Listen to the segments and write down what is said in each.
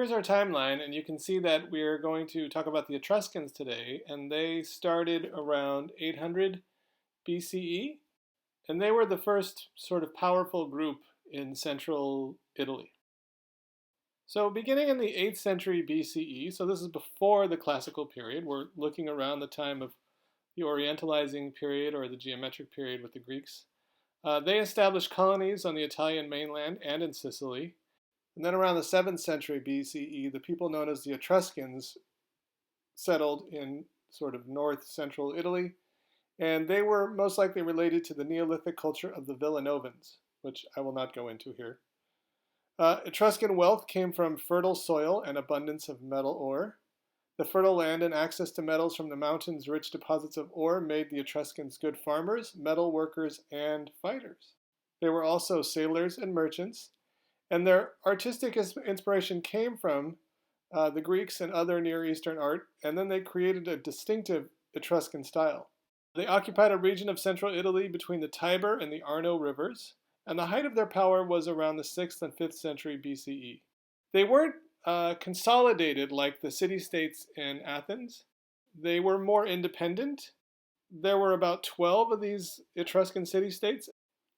here's our timeline, and you can see that we're going to talk about the Etruscans today, and they started around 800 BCE, and they were the first sort of powerful group in central Italy. So beginning in the 8th century BCE, so this is before the classical period, we're looking around the time of the Orientalizing period or the geometric period with the Greeks. They established colonies on the Italian mainland and in Sicily. And then around the 7th century BCE, the people known as the Etruscans settled in sort of north-central Italy, and they were most likely related to the Neolithic culture of the Villanovans, which I will not go into here. Etruscan wealth came from fertile soil and abundance of metal ore. The fertile land and access to metals from the mountains' rich deposits of ore made the Etruscans good farmers, metal workers, and fighters. They were also sailors and merchants, and their artistic inspiration came from the Greeks and other Near Eastern art, and then they created a distinctive Etruscan style. They occupied a region of central Italy between the Tiber and the Arno rivers, and the height of their power was around the 6th and 5th century BCE. They weren't consolidated like the city-states in Athens. They were more independent. There were about 12 of these Etruscan city-states.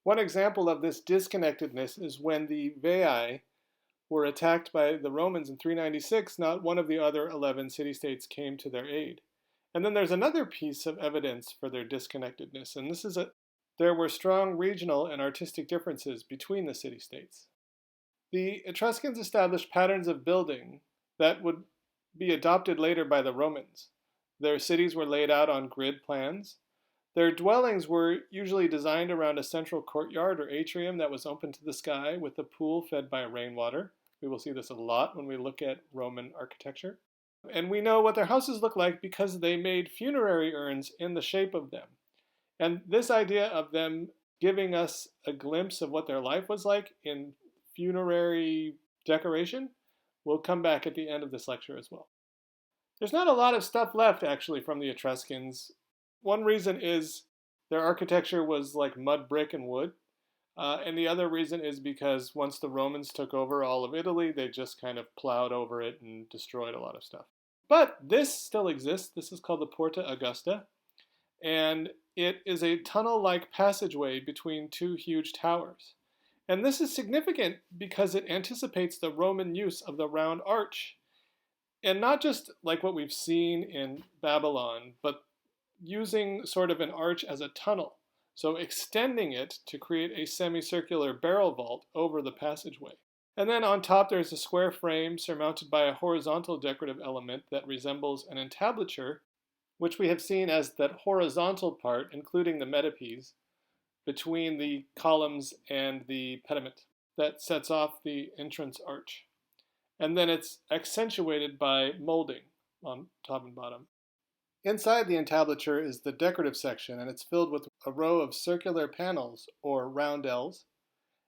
One example of this disconnectedness is when the Veii were attacked by the Romans in 396, not one of the other 11 city-states came to their aid. And then there's another piece of evidence for their disconnectedness, and this is there were strong regional and artistic differences between the city-states. The Etruscans established patterns of building that would be adopted later by the Romans. Their cities were laid out on grid plans. Their dwellings were usually designed around a central courtyard or atrium that was open to the sky with a pool fed by rainwater. We will see this a lot when we look at Roman architecture. And we know what their houses look like because they made funerary urns in the shape of them. And this idea of them giving us a glimpse of what their life was like in funerary decoration will come back at the end of this lecture as well. There's not a lot of stuff left actually from the Etruscans. One reason is their architecture was like mud, brick, and wood. And the other reason is because once the Romans took over all of Italy, they just kind of plowed over it and destroyed a lot of stuff. But this still exists. This is called the Porta Augusta. And it is a tunnel-like passageway between two huge towers. And this is significant because it anticipates the Roman use of the round arch. And not just like what we've seen in Babylon, but using sort of an arch as a tunnel. So extending it to create a semicircular barrel vault over the passageway. And then on top there's a square frame surmounted by a horizontal decorative element that resembles an entablature, which we have seen as that horizontal part, including the metopies, between the columns and the pediment that sets off the entrance arch. And then it's accentuated by molding on top and bottom. Inside the entablature is the decorative section, and it's filled with a row of circular panels, or roundels,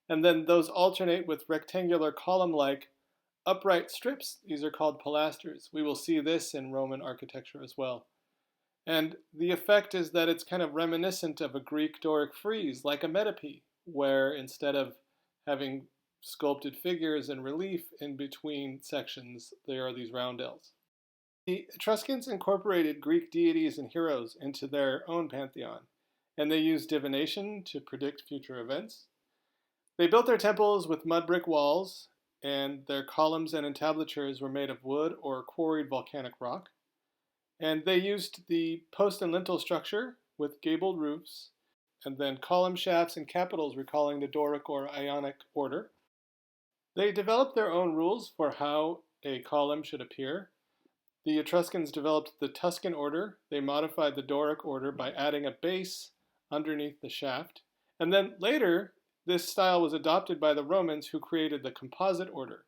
and then those alternate with rectangular column-like upright strips. These are called pilasters. We will see this in Roman architecture as well. And the effect is that it's kind of reminiscent of a Greek Doric frieze, like a metope, where instead of having sculpted figures and relief in between sections, there are these roundels. The Etruscans incorporated Greek deities and heroes into their own pantheon, and they used divination to predict future events. They built their temples with mud brick walls, and their columns and entablatures were made of wood or quarried volcanic rock. And they used the post and lintel structure with gabled roofs, and then column shafts and capitals recalling the Doric or Ionic order. They developed their own rules for how a column should appear. The Etruscans developed the Tuscan order. They modified the Doric order by adding a base underneath the shaft. And then later, this style was adopted by the Romans, who created the composite order.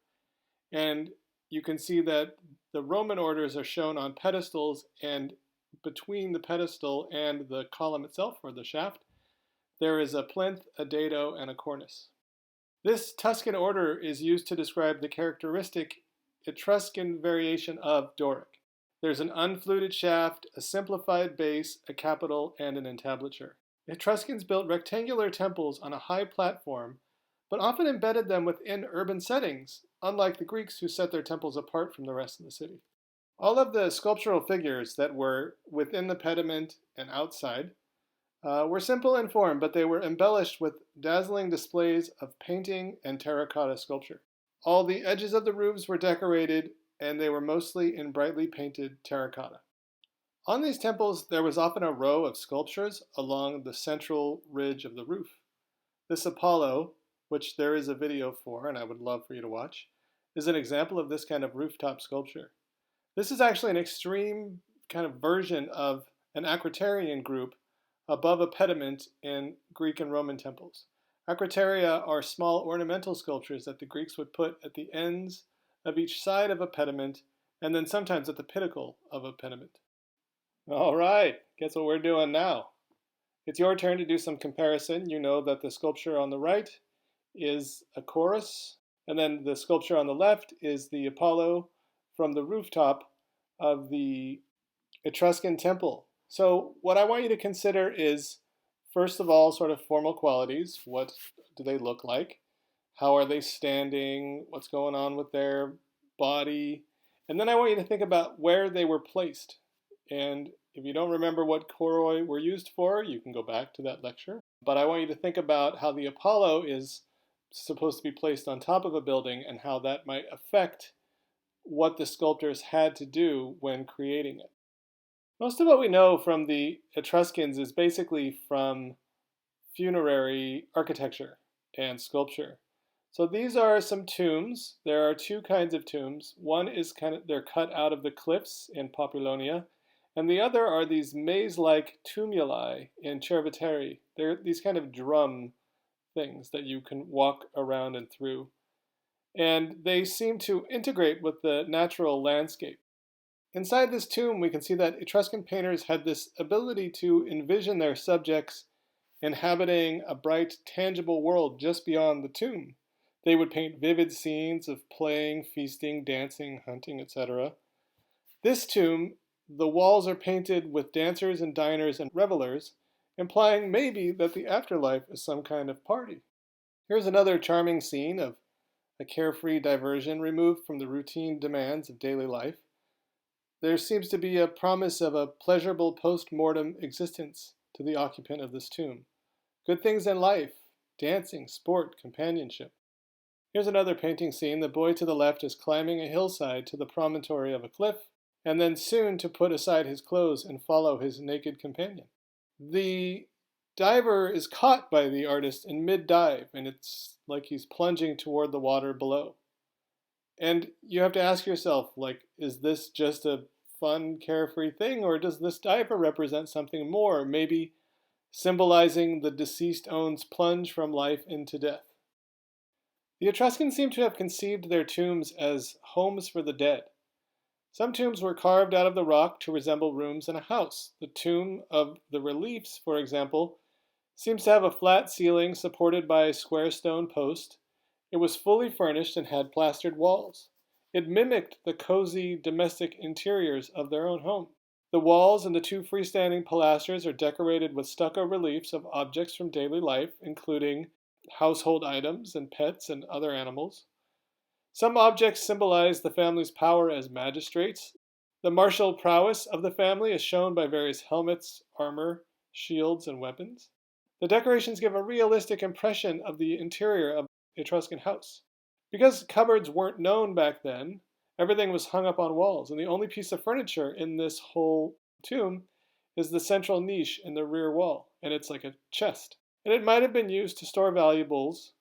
And you can see that the Roman orders are shown on pedestals, and between the pedestal and the column itself, or the shaft, there is a plinth, a dado, and a cornice. This Tuscan order is used to describe the characteristic Etruscan variation of Doric. There's an unfluted shaft, a simplified base, a capital, and an entablature. Etruscans built rectangular temples on a high platform, but often embedded them within urban settings unlike the Greeks who set their temples apart from the rest of the city. All of the sculptural figures that were within the pediment and outside were simple in form, but they were embellished with dazzling displays of painting and terracotta sculpture. All the edges of the roofs were decorated, and they were mostly in brightly painted terracotta. On these temples, there was often a row of sculptures along the central ridge of the roof. This Apollo, which there is a video for, and I would love for you to watch, is an example of this kind of rooftop sculpture. This is actually an extreme kind of version of an acroterian group above a pediment in Greek and Roman temples. Acroteria are small ornamental sculptures that the Greeks would put at the ends of each side of a pediment, and then sometimes at the pinnacle of a pediment. All right, guess what we're doing now? It's your turn to do some comparison. You know that the sculpture on the right is a chorus, and then the sculpture on the left is the Apollo from the rooftop of the Etruscan temple. So what I want you to consider is, first of all, sort of formal qualities. What do they look like? How are they standing? What's going on with their body? And then I want you to think about where they were placed. And if you don't remember what choroi were used for, you can go back to that lecture. But I want you to think about how the Apollo is supposed to be placed on top of a building and how that might affect what the sculptors had to do when creating it. Most of what we know from the Etruscans is basically from funerary architecture and sculpture. So these are some tombs. There are two kinds of tombs. One is they're cut out of the cliffs in Populonia, and the other are these maze-like tumuli in Cerveteri. They're these kind of drum things that you can walk around and through. And they seem to integrate with the natural landscape. Inside this tomb, we can see that Etruscan painters had this ability to envision their subjects inhabiting a bright, tangible world just beyond the tomb. They would paint vivid scenes of playing, feasting, dancing, hunting, etc. This tomb, the walls are painted with dancers and diners and revelers, implying maybe that the afterlife is some kind of party. Here's another charming scene of a carefree diversion removed from the routine demands of daily life. There seems to be a promise of a pleasurable post-mortem existence to the occupant of this tomb. Good things in life, dancing, sport, companionship. Here's another painting scene. The boy to the left is climbing a hillside to the promontory of a cliff, and then soon to put aside his clothes and follow his naked companion. The diver is caught by the artist in mid-dive, and it's like he's plunging toward the water below. And you have to ask yourself, is this just a fun, carefree thing, or does this diver represent something more, maybe symbolizing the deceased own's plunge from life into death? The Etruscans seem to have conceived their tombs as homes for the dead. Some tombs were carved out of the rock to resemble rooms in a house. The tomb of the reliefs, for example, seems to have a flat ceiling supported by a square stone post. It was fully furnished and had plastered walls. It mimicked the cozy domestic interiors of their own home. The walls and the two freestanding pilasters are decorated with stucco reliefs of objects from daily life, including household items and pets and other animals. Some objects symbolize the family's power as magistrates. The martial prowess of the family is shown by various helmets, armor, shields, and weapons. The decorations give a realistic impression of the interior of an Etruscan house. Because cupboards weren't known back then, everything was hung up on walls, and the only piece of furniture in this whole tomb is the central niche in the rear wall, and it's like a chest. And it might have been used to store valuables,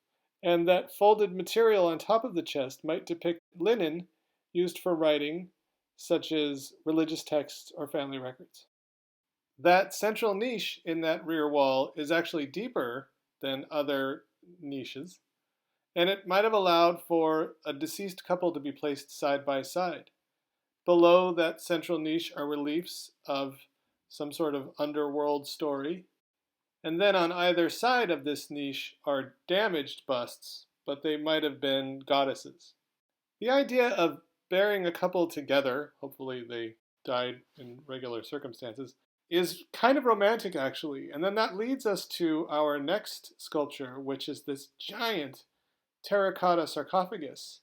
and that folded material on top of the chest might depict linen used for writing, such as religious texts or family records. That central niche in that rear wall is actually deeper than other niches, and it might have allowed for a deceased couple to be placed side by side. Below that central niche are reliefs of some sort of underworld story, and then on either side of this niche are damaged busts, but they might have been goddesses. The idea of burying a couple together, hopefully they died in regular circumstances, is kind of romantic actually. And then that leads us to our next sculpture, which is this giant terracotta sarcophagus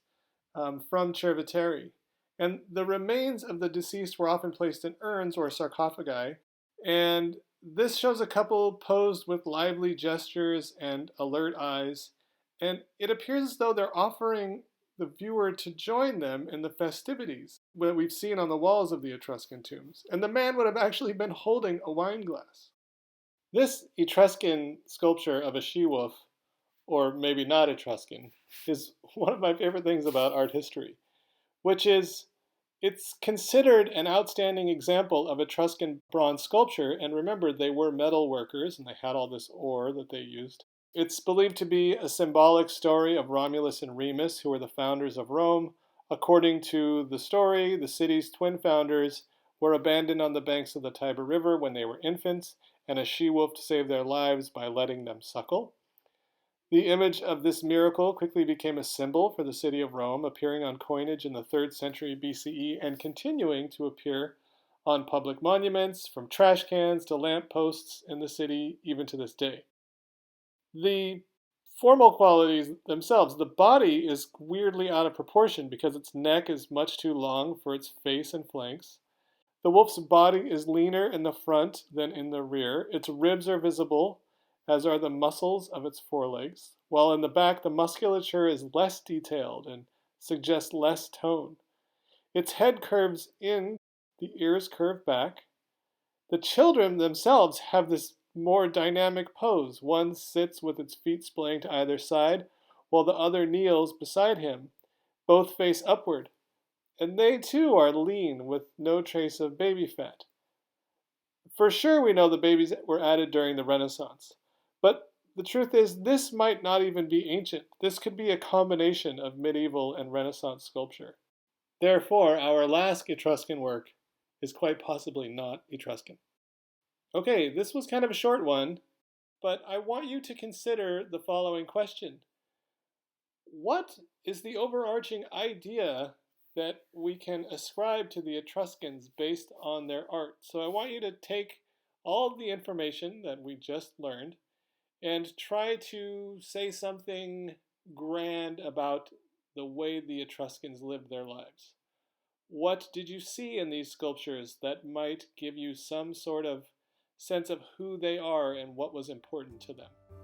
from Cerveteri. And the remains of the deceased were often placed in urns or sarcophagi. And this shows a couple posed with lively gestures and alert eyes. And it appears as though they're offering the viewer to join them in the festivities that we've seen on the walls of the Etruscan tombs. And the man would have actually been holding a wine glass. This Etruscan sculpture of a she-wolf, or maybe not Etruscan, is one of my favorite things about art history, which is it's considered an outstanding example of Etruscan bronze sculpture. And remember, they were metal workers and they had all this ore that they used. It's believed to be a symbolic story of Romulus and Remus, who were the founders of Rome. According to the story, the city's twin founders were abandoned on the banks of the Tiber River when they were infants, and a she-wolf saved their lives by letting them suckle. The image of this miracle quickly became a symbol for the city of Rome, appearing on coinage in the 3rd century BCE and continuing to appear on public monuments, from trash cans to lamp posts in the city, even to this day. The formal qualities themselves, the body is weirdly out of proportion because its neck is much too long for its face and flanks. The wolf's body is leaner in the front than in the rear. Its ribs are visible, as are the muscles of its forelegs, while in the back the musculature is less detailed and suggests less tone. Its head curves in, the ears curve back. The children themselves have this more dynamic pose. One sits with its feet splaying to either side, while the other kneels beside him. Both face upward, and they too are lean with no trace of baby fat. For sure we know the babies were added during the Renaissance, but the truth is this might not even be ancient. This could be a combination of medieval and Renaissance sculpture. Therefore, our last Etruscan work is quite possibly not Etruscan. Okay, this was kind of a short one, but I want you to consider the following question. What is the overarching idea that we can ascribe to the Etruscans based on their art? So I want you to take all of the information that we just learned and try to say something grand about the way the Etruscans lived their lives. What did you see in these sculptures that might give you some sort of sense of who they are and what was important to them?